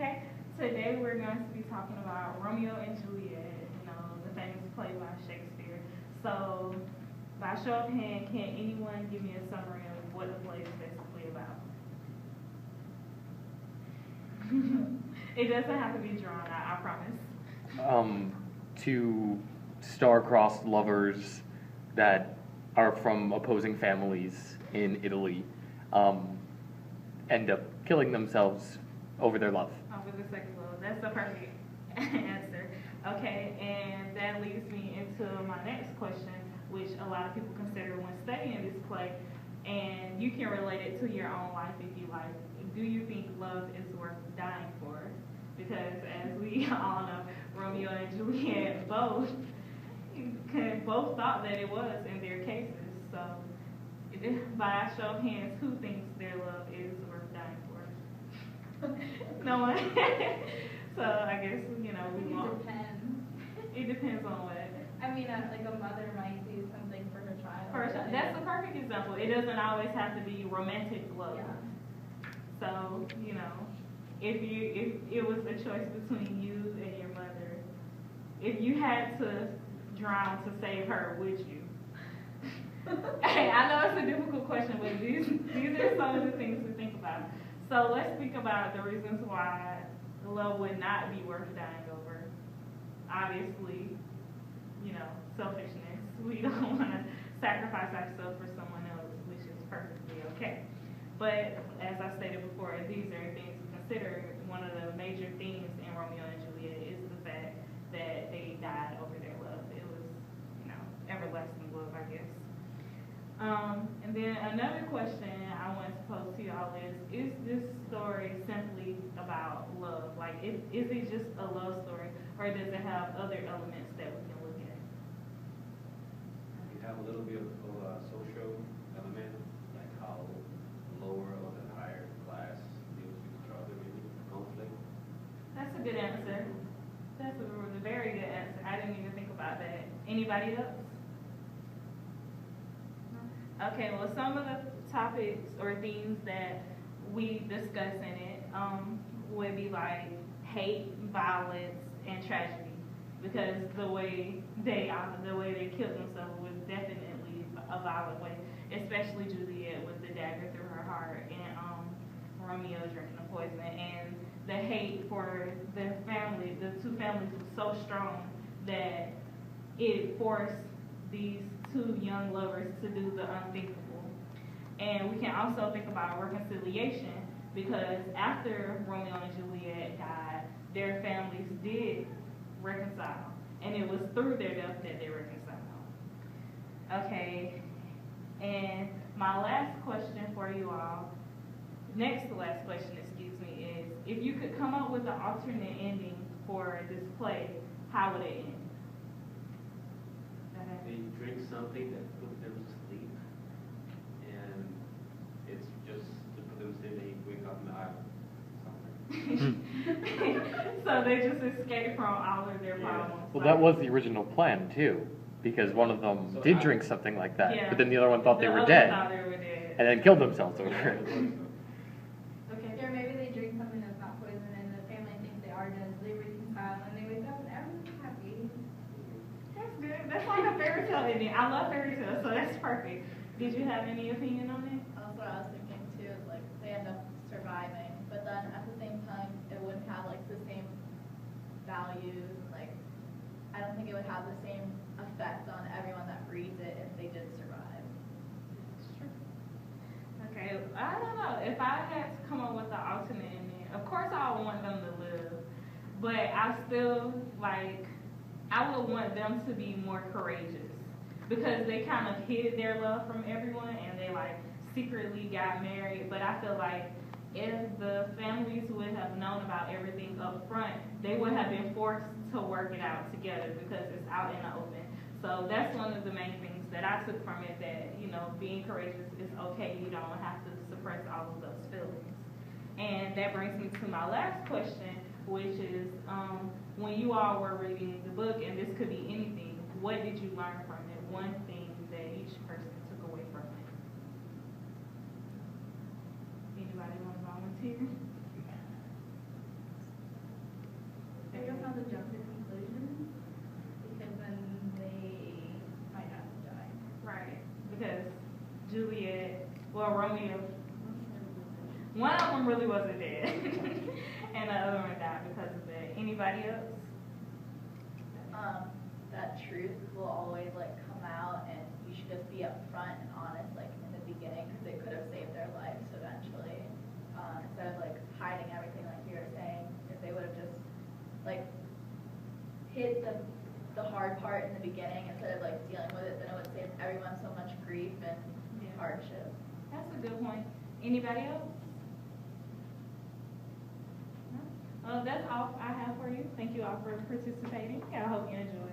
Okay, today we're going to be talking about Romeo and Juliet, the famous play by Shakespeare. So, by show of hand, can anyone give me a summary of what the play is basically about? It doesn't have to be drawn, I promise. Two star-crossed lovers that are from opposing families in Italy end up killing themselves over their love. Over the sex love. That's the perfect answer. Okay, and that leads me into my next question, which a lot of people consider when studying this play, and you can relate it to your own life if you like. Do you think love is worth dying for? Because as we all know, Romeo and Juliet both thought that it was in their cases. So, by a show of hands, who thinks their love is worth dying for? No one. So I guess we won't. It depends. It depends on what. I mean, like a mother might do something for her child. That's a perfect example. It doesn't always have to be romantic love. Yeah. So if it was a choice between you and your mother, if you had to drown to save her, would you? Hey, I know it's a difficult question, but these are some of the things to think about. So let's think about the reasons why love would not be worth dying over. Obviously, selfishness. We don't want to sacrifice ourselves for someone else, which is perfectly okay. But as I stated before, these are things to consider. One of the major themes in Romeo and Juliet is the fact that they died over their love. It was, everlasting love, I guess. And then another question I want to pose to y'all is this story simply about love? Like, is it just a love story, or does it have other elements that we can look at? You have a little bit of a social element, like how the lower or the higher class deals with each other, maybe conflict. That's a good answer. That's a very good answer. I didn't even think about that. Anybody else? Okay, well, some of the topics or themes that we discuss in it would be like hate, violence, and tragedy, because the way they killed themselves was definitely a violent way, especially Juliet with the dagger through her heart, and Romeo drinking the poison, and the hate for the two families was so strong that it forced these two young lovers to do the unthinkable. And we can also think about reconciliation, because after Romeo and Juliet died, their families did reconcile, and it was through their death that they reconciled. Okay, and my last question for you all, next to last question, excuse me, is if you could come up with an alternate ending for this play, how would it end? They drink something that puts them to sleep, and it's just to put them to sleep, they wake up in the island. So they just escape from all of their problems. Well, that was the original plan too, because one of them did drink something like that, but then the other one thought they were dead, and then killed themselves over it. Okay. Or maybe they drink something that's not poison, and the family thinks they are dead, so they reconcile, and they wake up and everyone's happy. That's good. That's like a fairy tale ending. I love fairy tales, so that's perfect. Did you have any opinion on it? That's what I was thinking too, is like they end up surviving, but then at the same time it wouldn't have like the same values, like I don't think it would have the same effect on everyone that reads it if they did survive. Okay, I don't know. If I had to come up with an alternate ending, of course I would want them to live, but I still I would want them to be more courageous, because they kind of hid their love from everyone, and they secretly got married. But I feel like if the families would have known about everything up front, they would have been forced to work it out together, because it's out in the open. So that's one of the main things that I took from it, that being courageous is okay. You don't have to suppress all of those feelings. And that brings me to my last question, which is when you all were reading the book, and this could be anything, what did you learn from it? One thing that each person took away from it. Anybody want to volunteer? Well, Romeo. One of them really wasn't dead, and the other one died because of that. Anybody else? That truth will always like come out, and you should just be upfront and honest, like in the beginning, because it could have saved their lives eventually. Instead of like hiding everything, like you were saying, if they would have just like hit the hard part in the beginning instead of like dealing with it, then it would save everyone so much grief and hardship. That's a good point. Anybody else? No? That's all I have for you. Thank you all for participating. I hope you enjoyed.